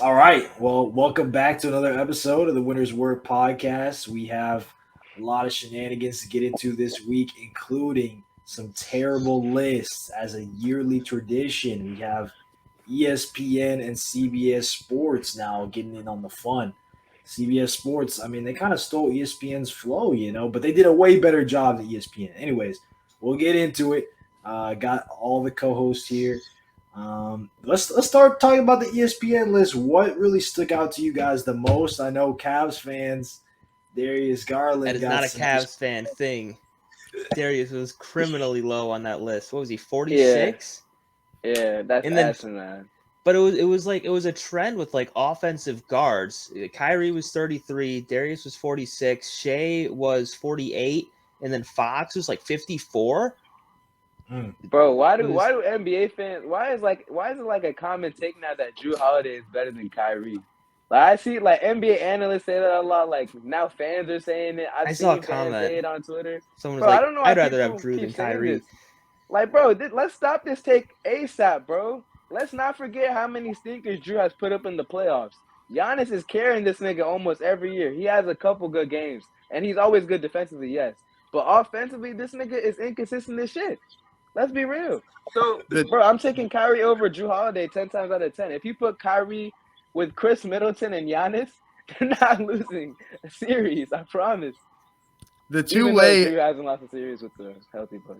All right. Well, welcome back to another episode of the Winner's Word podcast. We have a lot of shenanigans to get into this week, including some terrible lists as a yearly tradition. We have ESPN and CBS Sports now getting in on the fun. CBS Sports, I mean, they kind of stole ESPN's flow, but they did a way better job than ESPN. Anyways, we'll get into it. Got all the co-hosts here. Let's start talking about the ESPN list. What really stuck out to you guys the most? I know Cavs fans, Darius That Garland is got not a some. Cavs fan thing. Darius was criminally low on that list. What was he, Yeah, 46? yeah, that's And then, asinine. but it was a trend with like offensive guards. Kyrie was 33, Darius was 46, Shea was 48, and then Fox was like 54. Bro, why It do was why do NBA fans why is it like a common take now that Drew Holiday is better than Kyrie? Like I see like NBA analysts say that a lot. Like now fans are saying it. I I've saw a seen fans say it comment. on Twitter. Someone was Bro, I like, don't know why I'd rather have people Drew keep than saying this. Kyrie. Like, bro, let's stop this take ASAP, bro. Let's not forget how many stinkers Drew has put up in the playoffs. Giannis is carrying this nigga almost every year. He has a couple good games, and he's always good defensively, yes. But offensively, this nigga is inconsistent as shit. Let's be real. So, bro, I'm taking Kyrie over Drew Holiday 10 times out of 10. If you put Kyrie with Chris Middleton and Giannis, they're not losing a series, I promise. The Even though two-way Drew hasn't lost a series with the healthy Bucks.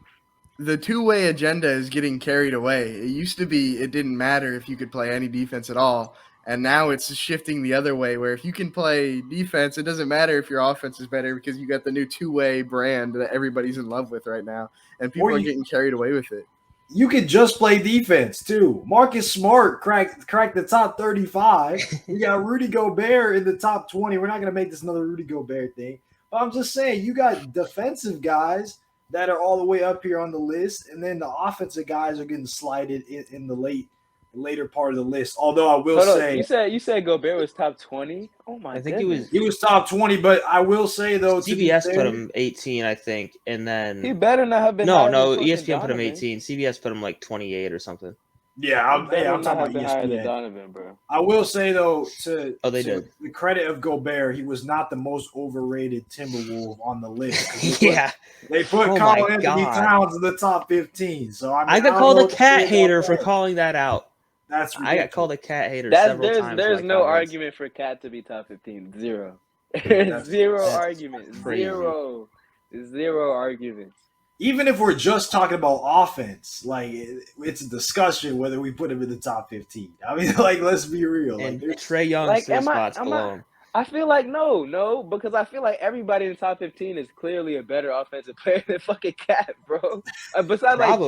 the two-way agenda is getting carried away. It used to be it didn't matter if you could play any defense at all, and now it's shifting the other way where if you can play defense, it doesn't matter if your offense is better because you got the new two-way brand that everybody's in love with right now, and people Or are you, getting carried away with it. you could just play defense too. Marcus Smart cracked the top 35. We got Rudy Gobert in the top 20. We're not gonna make this another Rudy Gobert thing. But I'm just saying, you got defensive guys that are all the way up here on the list, and then the offensive guys are getting slided in the later part of the list. Although I will Hold on, say you said Gobert was top 20? Oh my I think goodness. he was top 20, but I will say though, to be CBS fair, put him 18, I think, and then He better not have been no, higher than no, fucking ESPN put him Donovan. 18. CBS put him like 28 or something. yeah, He I'm better not talking have about been higher than ESPN. Donovan, bro. I will say though, to Oh, they to did. the credit of Gobert, he was not the most overrated Timberwolf on the list. 'Cause Yeah. they put Oh Carl my Anthony God. Towns in the top 15. So I mean, I got don't called know a what to cat say hater about for that. calling that out. That's I got called ridiculous. a cat hater That's several times. there's in my no comments. argument for Cat to be top 15. Zero. That's Zero That's argument. crazy. Zero arguments. Even if we're just talking about offense, like it's a discussion whether we put him in the top 15. I mean, like let's be real. Like And there's Trey Young's Like, 3 spots below him. I feel like no, because I feel like everybody in the top 15 is clearly a better offensive player than fucking Cat, bro. Besides like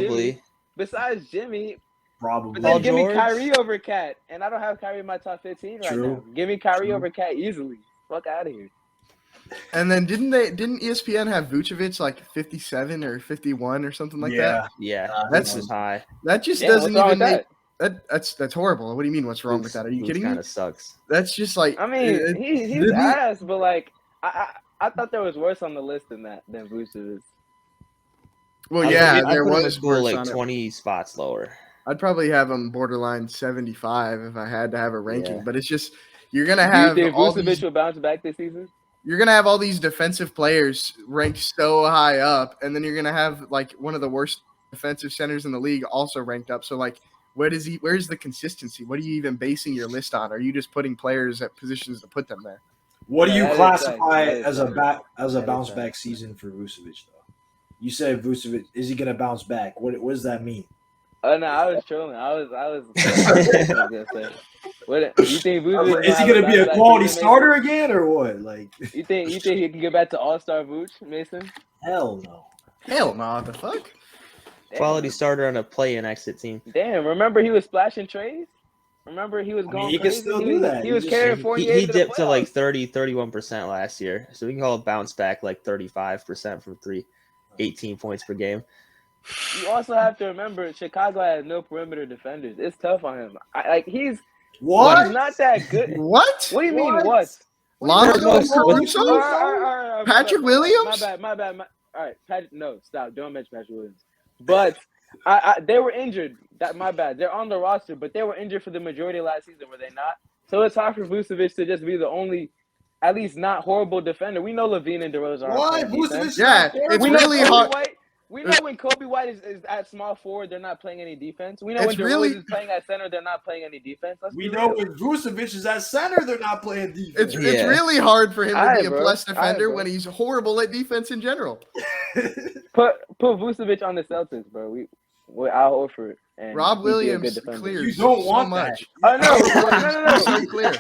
Jimmy, probably but Paul then give me George? Kyrie over Cat, and I don't have Kyrie in my top 15 right True. now. Give me Kyrie True. over Cat easily. Fuck out of here. And then didn't ESPN have Vucevic like 57 or 51 or something like that? Yeah, That's- this was high. That just Yeah, what's doesn't wrong even with make that? that's horrible. What do you mean? What's wrong with that? Are you kidding me? Kind of sucks. That's just like I mean, he's didn't- ass, but like I thought there was worse on the list than Vucevic. Well, I yeah, put there him in was school worse like on it. 20 spots lower. I'd probably have him borderline 75 if I had to have a ranking. Yeah. But it's just you're gonna Do you have think all Vucevic these, will bounce back this season? you're gonna have all these defensive players ranked so high up, and then you're gonna have like one of the worst defensive centers in the league also ranked up. So like, where's the consistency? What are you even basing your list on? Are you just putting players at positions to put them there? What do Yeah, you that is classify facts. That is as a facts. That is bounce facts. back season for Vucevic though? You said Vucevic is he going to bounce back? What does that mean? Oh no, I was trolling. I was gonna say. What you think Vucevic Is he have going to be a bounce-back quality season, starter again or what? Like Mason? You think he can get back to All-Star Vooch, Mason? hell no. Hell no, the fuck. Damn. Quality starter on a play-in exit team. Damn, remember he was splashing trays? Remember he was I mean, going he can crazy? still he do was, that. He He was just- carrying He 48 dipped to to the like playoffs. 30-31% last year. So we can call it bounce back like 35% from 3, 18 points per game. You also have to remember Chicago has no perimeter defenders. It's tough on him. He's What? not that good. What? What do you mean What? what? Lonzo Most- Caruso? All right, Patrick Williams? My bad. All right, Patrick. No, stop. Don't mention Patrick Williams. But they were injured. My bad. They're on the roster, but they were injured for the majority of last season. Were they not? So it's hard for Vucevic to just be the only, at least not horrible defender. We know Levine and DeRozan aren't Why? playing defense. Vucevic is Yeah, not terrible. it's We know really Kobe hard. White. We know when Kobe White is at small forward, they're not playing any defense. We know It's when DeRozan really- is playing at center, they're not playing any defense. Let's We be know real. when Vucevic is at center, they're not playing defense. It's Yeah. really hard for him to Aight, be a bro. plus defender Aight, bro. when he's horrible at defense in general. Put Vucevic on the Celtics, bro. We're Al Horford. And Rob he'd be a good Williams defender. clears You don't so want much. that. No, So clear.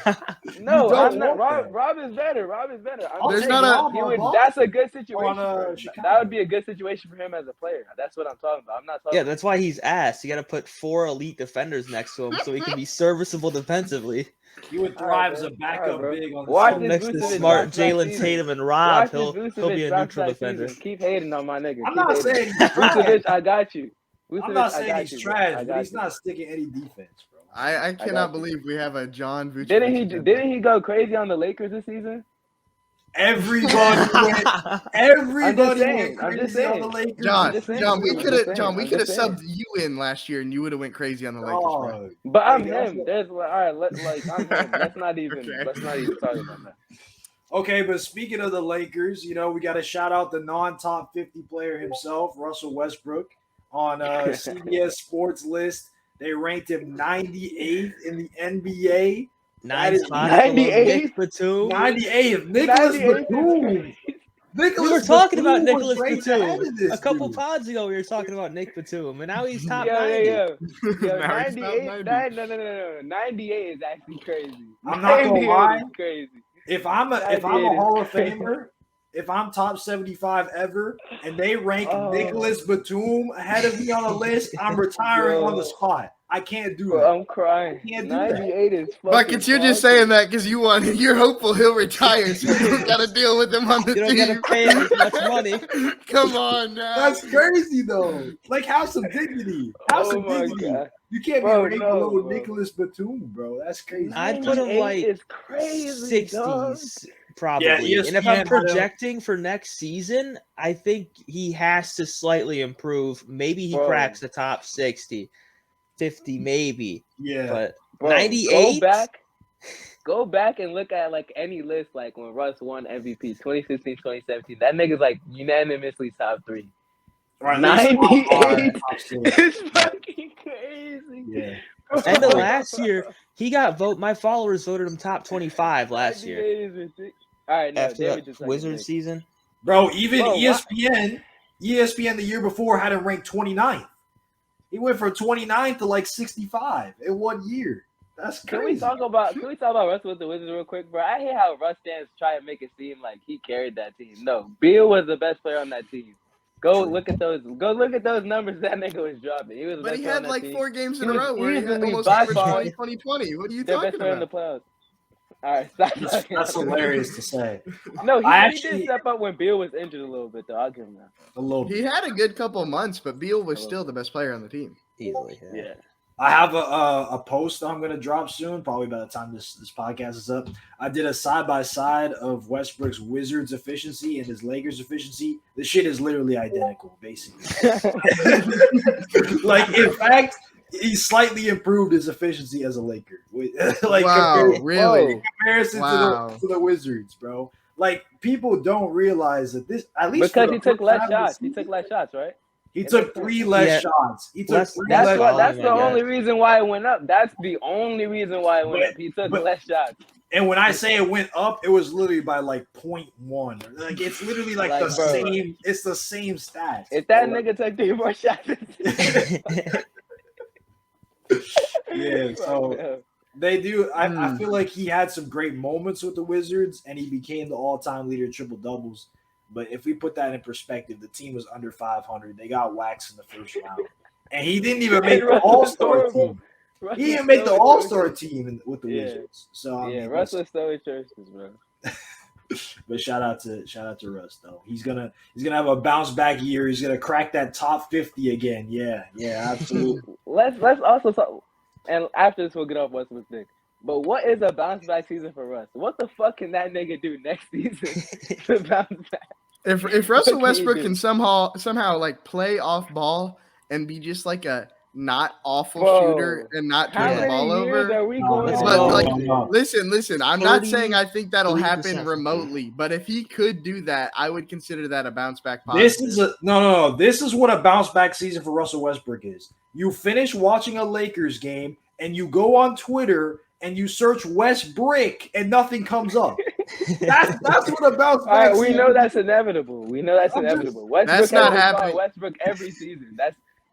No, You don't I'm not. want that. Rob is better. Rob is better. I'm There's saying not a- Rob he on would, Bucks that's a good situation. on, for him. Chicago. That would be a good situation for him as a player. That's what I'm talking about. I'm not talking. Yeah, that's why he's ass. You got to put 4 elite defenders next to him so he can be serviceable defensively. He would All thrive right, as a bro. backup All right, bro. big on the Watch Celtics. this Next to Vucevic smart bounce back Jalen season. Tatum and Rob, Watch he'll this be a Vucevic bounce neutral back defender. season. Keep hating on my nigga. I'm Keep not hating. saying he's trash. Vucevic, I got you. Vucevic, I'm not I saying got he's you, bro. trash, I but got he's you. not sticking any defense, bro. I got cannot you. believe we have a John Vucevic. Didn't he go crazy on the Lakers this season? Everybody went. Everybody saying, went I'm just crazy on saying. the Lakers. John, just saying, John, we I'm could just have, John, we saying, could have I'm just saying. subbed you in last year, and you would have went crazy on the Lakers, bro. Oh, But I'm Hey, that's him. what- There's all right. I'm him. Let's not even. Okay. Let's not even talk about that. Okay, but speaking of the Lakers, you know, we got to shout out the non-top 50 player himself, Russell Westbrook, on CBS Sports list. They ranked him 98th in the NBA. 9 is spots below 98? Nick Batum. 98th. Nicholas 98 Batum. Nicholas We were talking about Batum was Nicholas ranked ahead Batum of this a couple dude. pods ago. We were talking about Nick Batum, and now he's top Yeah, 90. yeah. Yo, Now he's top 98. 90. No. 98 is actually crazy. I'm not gonna 98 lie. is crazy. If I'm a 98 Hall is of crazy. Famer, if I'm top 75 ever, and they rank Oh. Nicholas Batum ahead of me on the list, I'm retiring on the spot. I can't do Bro, that. I'm crying. Can't do that. 98 is fucking. Buckets, you're just saying that because you're hopeful he'll retire, so you don't got to deal with him on the You don't got to team. pay him as much money. Come on now. That's crazy though. Like, have some dignity. Have Oh some my dignity. god. You can't Bro, be ranked no, below bro. Nicholas Batum, bro. That's crazy. I'd put him 98 like is crazy, dog. 60s, probably. Yeah, and if ESPN I'm had him- projecting for next season, I think he has to slightly improve. Maybe he Bro. cracks the top 60, 50 maybe. Yeah. But Bro, 98? Go back and look at like any list like when Russ won MVP 2016, 2017. That nigga's like unanimously top 3. Or at least top 98. five, top six. It's fucking crazy. Yeah. end of last year, he got my followers voted him top 25 last year. 98 is ridiculous. All right, no, After David that just sucks Wizards dick. season. Bro, even Bro, ESPN the year before had him ranked 29th. He went from 29th to like 65 in 1 year. That's Can we crazy. talk about Russ with the Wizards real quick, bro? I hate how Russ fans try and make it seem like he carried that team. No, Beal was the best player on that team. Go look at those numbers that nigga was dropping. He was the But best he player on had that like team. 4 games He in a was row where he had easily almost by averaged far 20-20. What are you Their best talking player in the about? playoffs. All right, stop. That's, talking that's about it. hilarious to say. No, he I did actually- step up when Beal was injured a little bit, though. I'll give him that. A little He bit. had a good couple months, but Beal was still the best player on the team. Easily. Yeah. I have a post I'm gonna drop soon, probably by the time this podcast is up. I did a side-by-side of Westbrook's Wizards efficiency and his Lakers efficiency. This shit is literally identical, basically. Like, in fact, he slightly improved his efficiency as a Laker. Like, Wow, compared, really? comparison Wow. to the Wizards, bro. Like, people don't realize that this, at least Because for he the took first less half of the shots. He season, took less shots, right? He took 3 less Yeah. shots. He took Less- 3 that's less what- shots. That's the volume, I only guess. reason why it went up. That's the only reason why it went But- up. He took but- less shots. And when I say it went up, it was literally by like 0.1. Like, it's literally like Like, the bro. same. It's the same stats. If that Like, nigga took 3 more shots, Yeah, so they do. I Hmm. feel like he had some great moments with the Wizards, and he became the all-time leader in triple doubles. But if we put that in perspective, the team was under 500. They got waxed in the first round, and he didn't even make the Russ was All-Star horrible. team. Russ He was didn't make the so All-Star atrocious. team with the Yeah. Wizards. So I Yeah, mean, Russ was so atrocious, bro. but shout out to Russ though. He's gonna have a bounce back year. He's gonna crack that top 50 again. Yeah, absolutely. Let's also talk, and after this we'll get off Westbrook's dick. But what is a bounce back season for Russ? What the fuck can that nigga do next season to bounce back? If Russell What can he Westbrook do? can somehow like play off ball and be just like a not awful Bro, shooter and not How turn the many ball years over. are we No, going? let's But go. like, listen. I'm not saying I think that'll 33% happen from three. remotely, but if he could do that, I would consider that a bounce back This positive. is a no. This is what a bounce back season for Russell Westbrook is. You finish watching a Lakers game and you go on Twitter and you search Westbrick and nothing comes up. That's what a bounce All back. right, we season know is. that's inevitable. We know that's I'm just- inevitable. Westbrook That's has not been calling happening. Westbrook every season.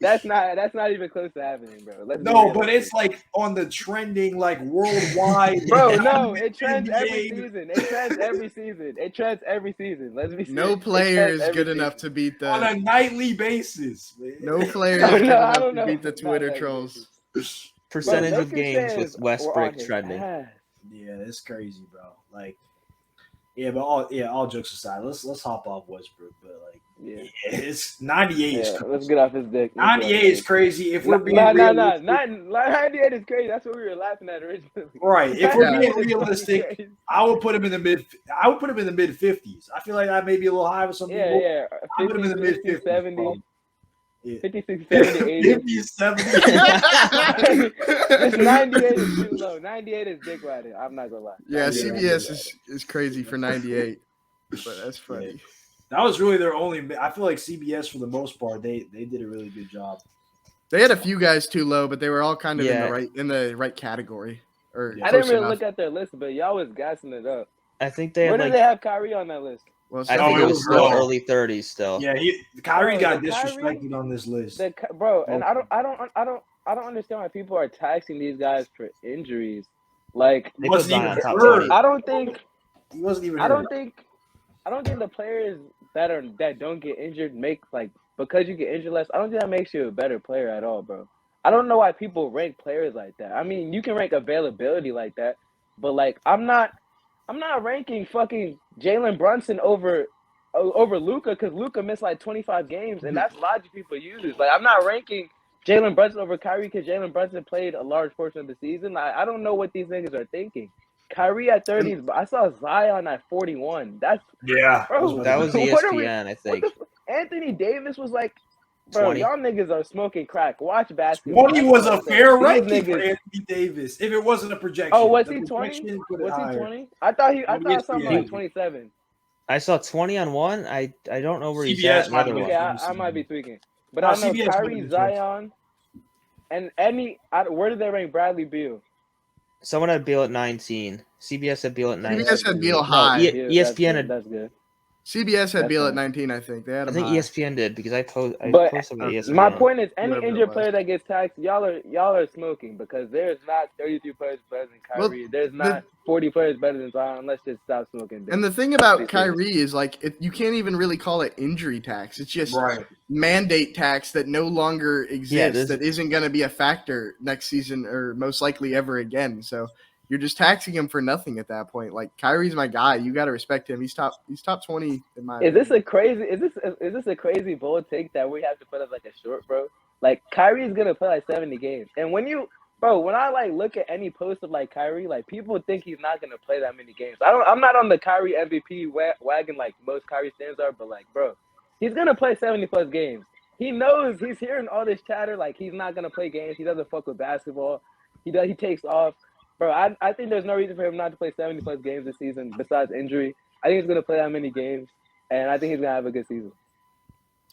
That's not even close to happening, bro. Let's be No, but realistic. it's like on the trending like worldwide. Bro, no, it trends every NBA. season. It trends every season. It trends every season. Let's be serious. No It player trends is every good enough season. to beat on the a nightly basis. Man. no player No, is good no, I enough don't to know. beat the Not Twitter that trolls. basis. Percentage Bro, of Lakers games fans with were on Westbrook his trending. ass. Yeah, it's crazy, bro. Like, yeah, but all jokes aside, let's hop off Westbrook. But like, Yeah. it's 98 is Yeah, crazy. let's get off his dick. 98 is crazy. If we're being No, realistic, 98 is crazy. That's what we were laughing at originally. right? If we're 98 being is fucking realistic, crazy. I would put him in the mid. I would put him in the mid 50s. I feel like that may be a little high for some Yeah, people. yeah. I put him in the 50, mid 60, 50s. 70, Yeah. 56, 70, 80. 50, 70. This 98 is too low. 98 is dick riding. I'm not gonna lie. Yeah, 98 CBS is crazy for 98, but that's funny. That was really their only. I feel like CBS for the most part they did a really good job. They had a few guys too low, but they were all kind of Yeah. in the right category. Or Yeah. I didn't close really enough. look at their list, but y'all was gassing it up. I think they Where had did like they have Kyrie on that list? Well, I No, think it it was was still low. early 30s still. Yeah, Kyrie Bro, got the Kyrie- disrespected on this list. Bro, and I don't understand why people are taxing these guys for injuries. Like, They wasn't put even Zion top hurt. 20. I don't think He wasn't even. I don't hurt. think the players that don't get injured make like because you get injured less. I don't think that makes you a better player at all, bro. I don't know why people rank players like that. I mean, you can rank availability like that, but like I'm not ranking fucking Jalen Brunson over Luka because Luka missed like 25 games, and that's logic people use. Like I'm not ranking Jalen Brunson over Kyrie because Jalen Brunson played a large portion of the season. I don't know what these niggas are thinking. Kyrie at 30, I saw Zion at 41. That's Yeah, Bro, That was What are we- ESPN, I think. Anthony Davis was like, bro, 20. y'all niggas are smoking crack. Watch basketball. 20 That's was all a I'm saying. fair These ranking for niggas- Anthony Davis. If it wasn't a projection. Oh, was The he 20? projection put it Was he higher. 20? I thought On something ESPN. like 27. I saw 20 on one. I don't know where he's CBS at. might Another have one. Okay, I might be tweaking. But No, I know CBS Kyrie, would've been 20. Zion, and where did they rank Bradley Beal? Someone had Beal at 19. CBS had Beal at 19. CBS had Beal No, high. ESPN had. That's good. CBS had That's Beal at fine. 19, I think. They had I him think high. ESPN did because I But posted on ESPN. My point is, any Whatever it injured was. player that gets taxed, y'all are smoking because there's not 33 players better than Kyrie. Well, there's not 40 players better than Zion. Let's just stop smoking. And the thing about Pretty Kyrie is like you can't even really call it injury tax. It's just Right. mandate tax that no longer exists, there's- that isn't going to be a factor next season or most likely ever again. So you're just taxing him for nothing at that point. Like Kyrie's my guy. You got to respect him. He's top 20 in my Is this opinion. is this a crazy bold take that we have to put as like a short, bro? Like Kyrie's gonna play like 70 games, and when I like look at any post of like Kyrie, like people think he's not gonna play that many games. I'm not on the Kyrie MVP wagon like most Kyrie stands are, but like, bro, he's gonna play 70 plus games. He knows he's hearing all this chatter like he's not gonna play games. He doesn't fuck with basketball. He takes off. Bro, I think there's no reason for him not to play 70 plus games this season besides injury. I think he's gonna play that many games, and I think he's gonna have a good season.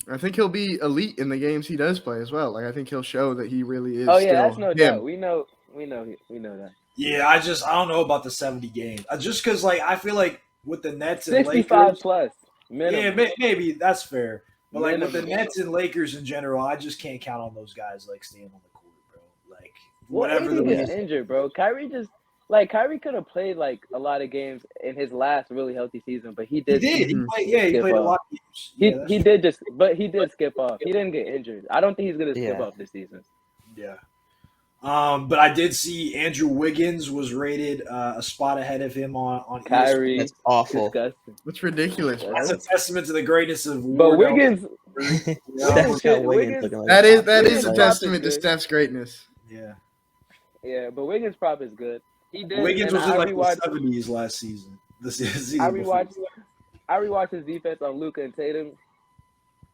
I think he'll be elite in the games he does play as well. Like I think he'll show that he really is. Oh yeah, still that's no him. doubt. We know that. Yeah, I don't know about the 70 games. Just because like I feel like with the Nets and 65 Lakers, plus minimum. yeah, maybe that's fair. But like with the Minimum. Nets and Lakers in general, I just can't count on those guys like staying on the court, bro. Like Well, whatever AD the was reason. injured, bro. Kyrie could have played like a lot of games in his last really healthy season, but he He did. did. He Mhm. played. Yeah, he Skip played a off. lot of games. Yeah, that's He did skip off. He didn't get injured. I don't think he's gonna skip Yeah. off this season. Yeah. But I did see Andrew Wiggins was rated a spot ahead of him on Kyrie, That's awful. disgusting. That's ridiculous. ESPN. That's a testament to the greatness of But Wardell. Wiggins, Steph's got Wiggins Wiggins- looking like That is Wiggins a prop is testament to good. Steph's greatness. Yeah. yeah, but Wiggins prop is good. He did. Wiggins and was in I like the rewatched- 70s last season. The season I before. rewatched his defense on Luka and Tatum.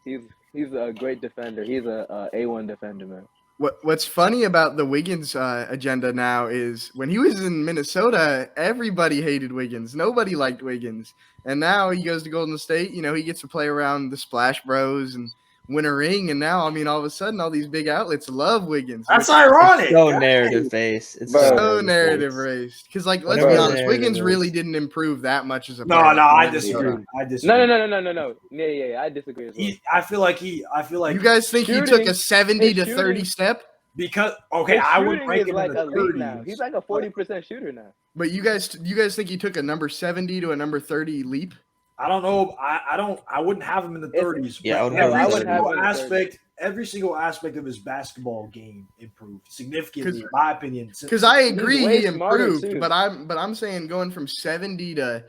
He's a great defender. He's a A1 defender, man. What's funny about the Wiggins agenda now is when he was in Minnesota, everybody hated Wiggins. Nobody liked Wiggins. And now he goes to Golden State. You know, he gets to play around the Splash Bros and win a ring. And now, I mean, all of a sudden, all these big outlets love Wiggins. That's which- ironic. So Right? narrative based. It's Bro. so narrative based. race. Because, like, let's Whatever be the honest, narrative Wiggins is. really didn't improve that much as a No, player. I disagree. I disagree. No. Yeah, I disagree as well. I feel like You guys think he took Shooting- a 70 to his 30 shooting- step? because okay, His I would shooting rank is him like in the elite 30s. now. He's like a 40% shooter now. But you guys think he took a number 70 to a number 30 leap? I don't know. I wouldn't have him in the It's- 30s. Yeah, I but would have him in every the single 30s. aspect, every single aspect of his basketball game improved significantly, in my opinion. Because I agree way he smarter, improved, too. but I'm saying going from 70 to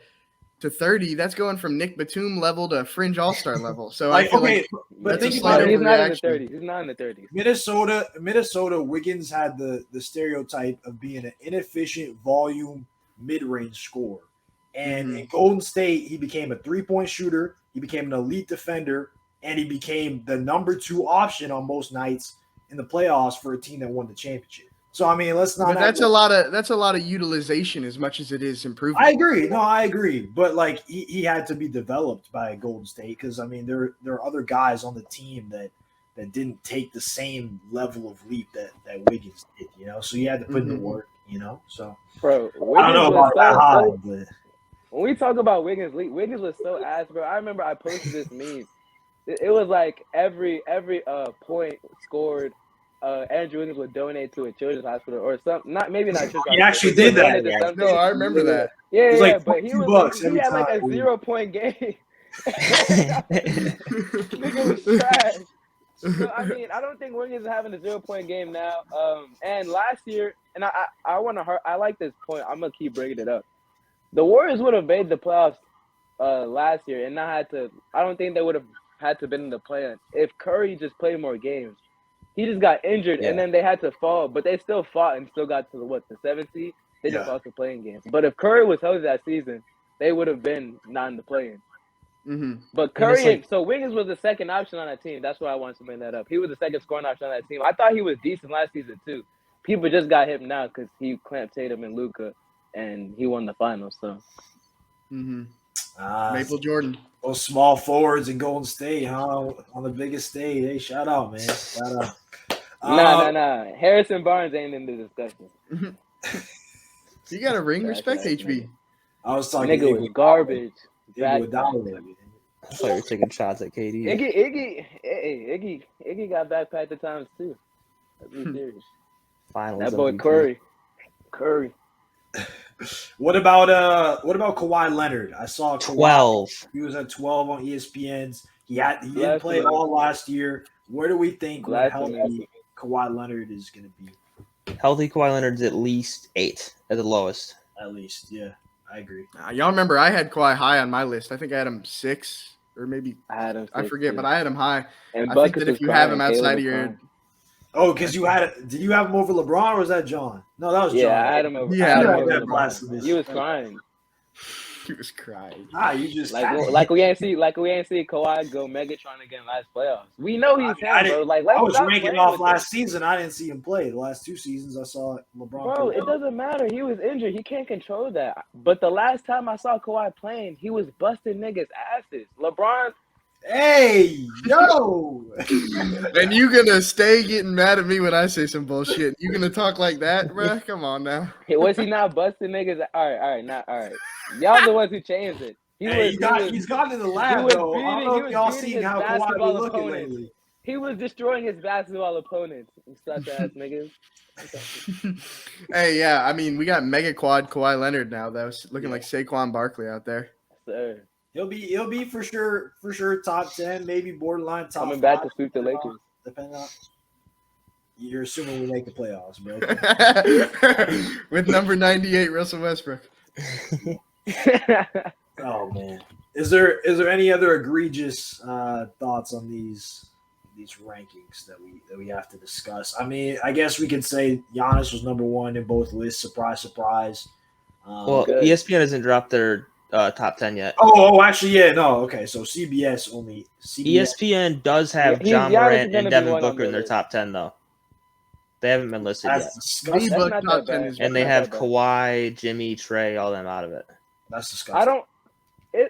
30, that's going from Nick Batum level to fringe all-star level. So I like feel okay, like but that's a think slight about He's it. not in the overreaction. 30s. He's not in the 30s. Minnesota, Wiggins had the stereotype of being an inefficient volume mid-range scorer. And Mhm. in Golden State, he became a three-point shooter, he became an elite defender, and he became the number 2 option on most nights in the playoffs for a team that won the championship. So I mean, let's not But that's a lot of utilization as much as it is improvement. I agree. No, I agree. But like he had to be developed by Golden State because I mean there are other guys on the team that didn't take the same level of leap that Wiggins did, you know. So you had to put in the Mhm. work, you know. So Bro, I don't know about that high, so but when we talk about Wiggins, Wiggins was so ass, bro. I remember I posted this meme. It was like every point scored, Andrew Wiggins would donate to a children's hospital or something. Maybe not children's He hospital. actually but did that. donated to something. No, I remember that. Yeah, It was like but he $2 was every he had like a time. 0-point game. Nigga was trash. So, I mean, I don't think Wiggins is having a 0-point game now. And last year, and I like this point. I'm gonna keep bringing it up. The Warriors would have made the playoffs last year and not had to. I don't think they would have had to been in the play-in if Curry just played more games. He just got injured, Yeah. and then they had to fall, but they still fought and still got to the 7th seed. They just Yeah. lost the playing games. But if Curry was healthy that season, they would have been not in the play-in. hmm But And it's Curry, like- so Wiggins was the second option on that team. That's why I wanted to bring that up. He was the second scoring option on that team. I thought he was decent last season too. People just got him now because he clamped Tatum and Luka, and he won the finals. So hmm Maple Jordan. those small forwards in Golden State, huh? On the biggest stage. Hey, shout out, man. Shout out. nah. Harrison Barnes ain't in the discussion. You got a ring? Trash Respect ass HB. I was talking Nigga was garbage. Iguodala. I thought you were taking shots at KD. Iggy got backpacked at times too. Let's be serious. Finals That boy MVP. Curry. What about Kawhi Leonard? I saw Kawhi. 12. He was at 12 on ESPN's. He didn't play Blasphemy. all last year. Where do we think when Blasphemy. healthy Kawhi Leonard is going to be? Healthy Kawhi Leonard's at least 8 at the lowest. At least, yeah, I agree. Y'all remember I had Kawhi high on my list. I think I had him 6 or maybe I had him. I forget, but I had him high. and I think Buckets that if was you have him crying, outside Caleb of your was crying. Oh, because did you have him over LeBron or was that John? No, that was John. Yeah, I had him over. Yeah, I had him I over had LeBron. blasphemous. He was crying. He was crying. You just Like we ain't see Kawhi go Megatron again last playoffs. We know he's I him, bro. Like I let's was stop ranking playing off with last season. I didn't see him play. The last 2 seasons, I saw LeBron. Bro, play. it doesn't matter. He was injured. He can't control that. But the last time I saw Kawhi playing, he was busting niggas' asses. LeBron, Hey, yo. And you gonna stay getting mad at me when I say some bullshit? You gonna talk like that, bro? Come on now. was he not busting niggas? All right. Y'all the ones who changed it. He's gotten in the lab, was though. I don't know if y'all seen how Kawhi been basketball looking opponents. lately. He was destroying his basketball opponents. You such ass niggas. Hey, yeah. I mean, we got mega quad Kawhi Leonard now. That was looking Yeah. like Saquon Barkley out there. Sir. He'll be for sure top 10, maybe borderline top Coming 5. back to sweep the Lakers. Depending on you're assuming we make the playoffs, bro. With number 98, Russell Westbrook. Oh man. Is there any other egregious thoughts on these rankings that we have to discuss? I mean, I guess we could say Giannis was number 1 in both lists. Surprise, surprise. Well, good. ESPN hasn't dropped their top 10 yet. Actually, yeah, no, okay. So CBS only. CBS. ESPN does have Yeah, John Giannis is Morant gonna and be Devin one on Booker in the their list. top 10, though. They haven't been listed That's yet. disgusting. That's B-Book not top that 10 bad. is And they not have that bad. Kawhi, Jimmy, Trey, all them out of it. That's disgusting. I don't.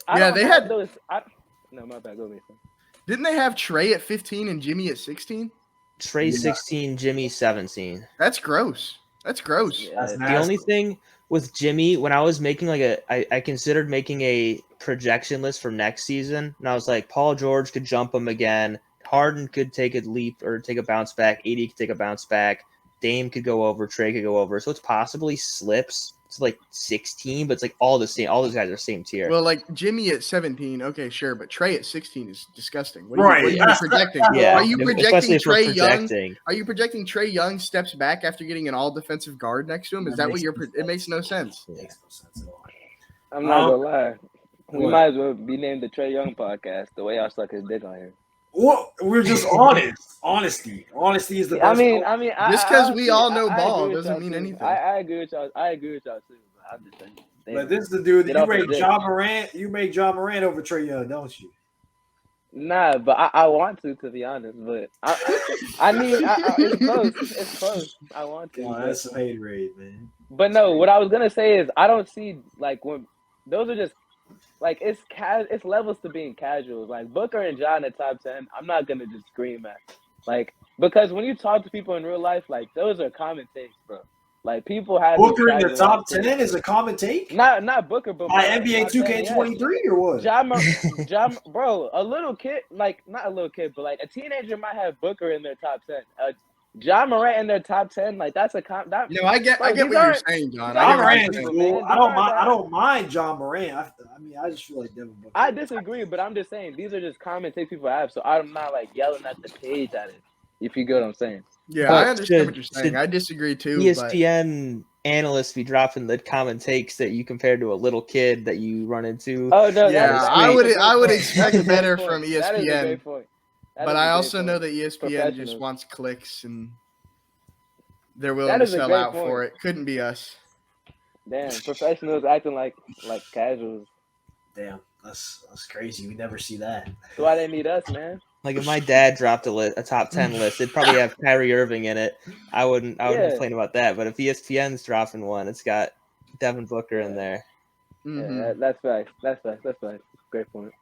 I Yeah, don't they have had- those. No, my bad. Go ahead. Didn't they have Trey at 15 and Jimmy at 16? Trey Yeah. 16, Jimmy 17. That's gross. That's gross. Yeah, That's it's- nasty. The only thing with Jimmy, when I was making I considered making a projection list for next season, and I was like, Paul George could jump him again. Harden could take a leap or take a bounce back. AD could take a bounce back. Dame could go over. Trey could go over. So it's possibly slips to like 16, but it's like all the same. All those guys are same tier. Well, like Jimmy at 17, okay, sure, but Trey at 16 is disgusting. What Right, are you that's- projecting? yeah, Are you especially projecting if we're Trey Young? projecting. Are you projecting Trey Young steps back after getting an all defensive guard next to him? Is that what makes you're? no It makes no sense. Makes no sense at all. I'm not Um, gonna lie. We what? might as well be named the Trey Young podcast. The way y'all suck his dick on here. Well, we're just honest. Honesty is the best. I mean, Just 'cause I we see- all know I ball agree with doesn't y'all mean too. anything. I agree with y'all. I agree with y'all too. But I'm just saying. But this is the dude that Get you off his rate dick. John Morant. You make John Morant over Trey Young, don't you? Nah, but I want to be honest. But I need. It's close. It's close. I want to. Oh, but- that's some hate rate, man. But no, what I was gonna say is I don't see like when those are just like it's levels to being casuals. Like Booker and John at top 10, I'm not gonna just scream at. Like because when you talk to people in real life, like those are common takes, bro. Like people have these Booker in the casual top ass takes. 10 is a common take Not Booker, but by Booker NBA top 10, yes. 2K23 or what? John, bro, a little kid, like not a little kid, but like a teenager might have Booker in their top 10. John Morant in their top 10, like that's a that. No, I get Bro, what these you're aren't- saying, John. these I John get what Morant you're is saying. man. cool. These I don't aren't mind. that- I don't mind John Morant. I mean, I just feel like Devin Booker. I disagree, but I'm just saying these are just common takes people have, so I'm not like yelling at the page at it. If you get what I'm saying. Yeah, But I understand should- what you're saying. should I disagree too. But ESPN analysts be dropping the common takes that you compare to a little kid that you run into. Oh no, Yeah, that is I a would- great I would point. expect That's a great better point. from That is a ESPN, great point. That but is a I great also know point. that ESPN just Professionals. wants clicks and they're willing That to is a sell great out for point. it. Couldn't be us. Damn, professionals acting like casuals. Damn, that's crazy. We never see that. That's why they need us, man. Like if my dad dropped a top 10 list, it'd probably have Kyrie Irving in it. I wouldn't Yeah. complain about that. But if ESPN's dropping one, it's got Devin Booker in there. Mhm. Yeah, that's facts. That's facts. That's facts. Great point.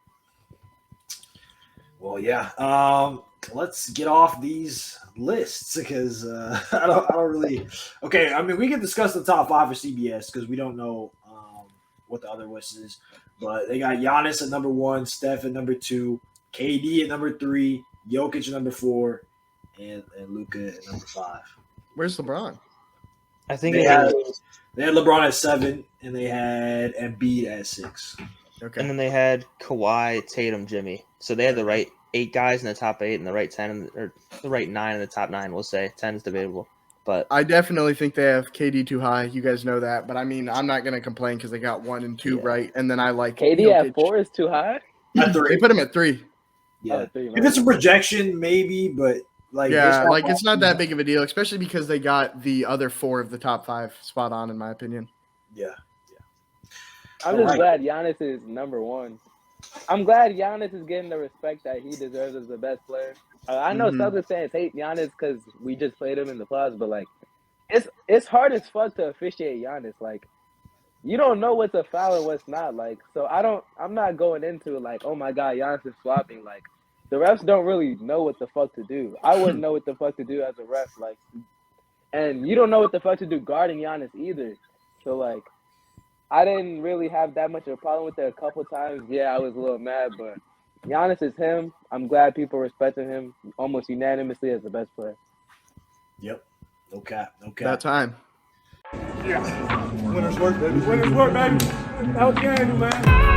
Well, yeah. Let's get off these lists because I don't really. Okay, I mean we can discuss the top 5 for CBS because we don't know what the other list is, but they got Giannis at number 1, Steph at number 2, KD at number 3, Jokic at number 4, and Luka at number 5. Where's LeBron? I think They it had, was, they had LeBron at 7, and they had Embiid at 6. Okay. and then they had Kawhi, Tatum, Jimmy. So they had the right 8 guys in the top 8 and the right 10 or the right 9 in the top 9. We'll say 10 is debatable, but I definitely think they have KD too high. You guys know that, but I mean, I'm not gonna complain because they got 1 and 2 Yeah. right, and then I like KD Jokic. at 4 is too high. At 3. They put him at 3. Yeah. Oh, 3, If it's a projection, maybe, but like Yeah, this like one- it's not that big of a deal, especially because they got the other 4 of the top 5 spot on, in my opinion. Yeah. I'm just Alright. glad Giannis is number 1. I'm glad Giannis is getting the respect that he deserves as the best player. I know Mhm. Celtics fans hate Giannis because we just played him in the playoffs, but like, it's hard as fuck to officiate Giannis. Like, you don't know what's a foul and what's not. Like, so I'm not going into like, oh my god, Giannis is flopping. Like, the refs don't really know what the fuck to do. I wouldn't know what the fuck to do as a ref. Like, and you don't know what the fuck to do guarding Giannis either. So like, I didn't really have that much of a problem with it a couple times. Yeah, I was a little mad, but Giannis is him. I'm glad people respecting him almost unanimously as the best player. Yep. No cap. No cap. That time. Winners work, baby. Winners work, baby. That was game, man.